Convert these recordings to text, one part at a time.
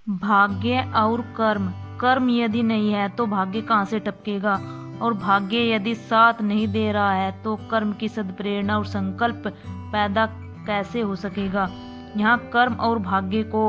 भाग्य और कर्म। कर्म यदि नहीं है तो भाग्य कहाँ से टपकेगा, और भाग्य यदि साथ नहीं दे रहा है तो कर्म की सद्प्रेरणा और संकल्प पैदा कैसे हो सकेगा। यहाँ कर्म और भाग्य को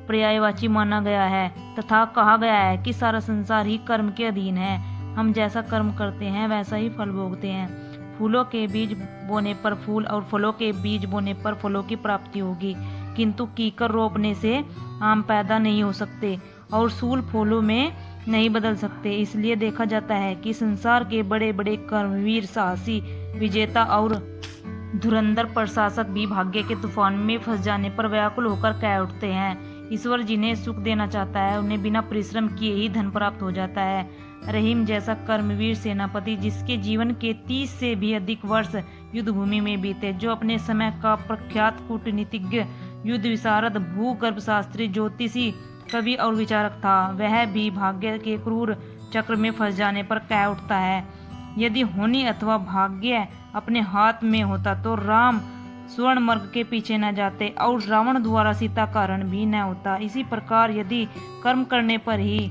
पर्यायवाची माना गया है तथा कहा गया है कि सारा संसार ही कर्म के अधीन है। हम जैसा कर्म करते हैं वैसा ही फल भोगते हैं। फूलों के बीज बोने पर फूल और फलों के बीज बोने पर फलों की प्राप्ति होगी, किंतु कीकर रोपने से आम पैदा नहीं हो सकते और सूल फूलों में नहीं बदल सकते। इसलिए देखा जाता है कि संसार के बड़े बड़े कर्मवीर, साहसी, विजेता और धुरंधर प्रशासक भी भाग्य के तूफान में फंस जाने पर व्याकुल होकर कह उठते हैं। ईश्वर जिन्हें सुख देना चाहता है उन्हें बिना परिश्रम किए ही धन प्राप्त हो जाता है। रहीम जैसा कर्मवीर सेनापति, जिसके जीवन के 30 से भी अधिक वर्ष युद्ध भूमि में बीते, जो अपने समय का प्रख्यात कूटनीतिज्ञ, युद्ध विशारद, भूगर्भ शास्त्री, ज्योतिषी, कवि और विचारक था, वह भी भाग्य के क्रूर चक्र में फंस जाने पर कह उठता है, यदि होनी अथवा भाग्य अपने हाथ में होता तो राम स्वर्ण मर्ग के पीछे न जाते और रावण द्वारा सीता का हरण भी न होता। इसी प्रकार यदि कर्म करने पर ही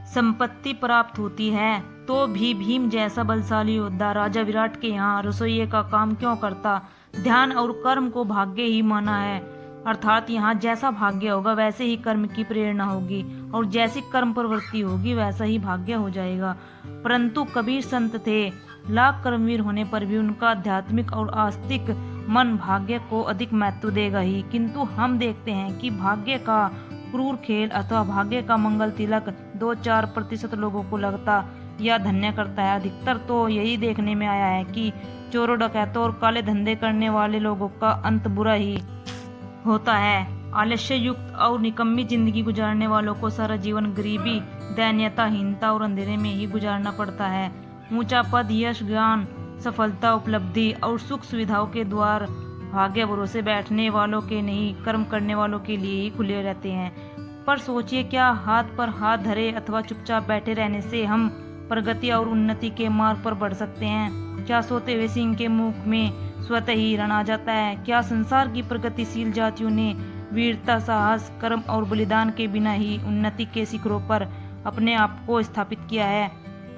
संपत्ति प्राप्त होती है तो भी भीम जैसा बलशाली योद्धा राजा विराट के यहाँ रसोइये का काम क्यों करता। ध्यान और कर्म को भाग्य ही माना है, अर्थात यहाँ जैसा भाग्य होगा वैसे ही कर्म की प्रेरणा होगी और जैसी कर्म प्रवृत्ति होगी वैसा ही भाग्य हो जाएगा। परंतु कबीर संत थे, लाख कर्मवीर होने पर भी उनका आध्यात्मिक और आस्तिक मन भाग्य को अधिक महत्व देगा ही, किंतु हम देखते हैं कि भाग्य का क्रूर खेल अथवा भाग्य का मंगल तिलक 2-4% लोगों को लगता या धन्य करता है। अधिकतर तो यही देखने में आया है कि चोरों, डकैतों और काले धंधे करने वाले लोगों का अंत बुरा ही होता है। आलस्य युक्त और निकम्मी जिंदगी गुजारने वालों को सारा जीवन गरीबी, दयनीयता, हीनता और अंधेरे में ही गुजारना पड़ता है। ऊंचा पद, यश, ज्ञान, सफलता, उपलब्धि और सुख सुविधाओं के द्वार भाग्य भरोसे बैठने वालों के नहीं, कर्म करने वालों के लिए ही खुले रहते हैं। पर सोचिए, क्या हाथ पर हाथ धरे अथवा चुपचाप बैठे रहने से हम प्रगति और उन्नति के मार्ग पर बढ़ सकते हैं? क्या सोते हुए सिंह के मुख में स्वतः ही रण आ जाता है? क्या संसार की प्रगतिशील जातियों ने वीरता, साहस, कर्म और बलिदान के बिना ही उन्नति के शिखरों पर अपने आप को स्थापित किया है?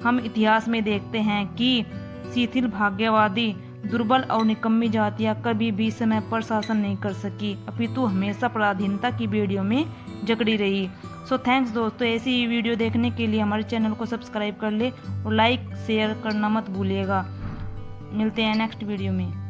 हम इतिहास में देखते हैं कि शिथिल, भाग्यवादी, दुर्बल और निकम्मी जातियां कभी भी समय पर शासन नहीं कर सकी, अपितु हमेशा पराधीनता की बेड़ियों में जकड़ी रही। सो थैंक्स दोस्तों, ऐसी ही वीडियो देखने के लिए हमारे चैनल को सब्सक्राइब कर ले और लाइक शेयर करना मत भूलिएगा। मिलते हैं नेक्स्ट वीडियो में।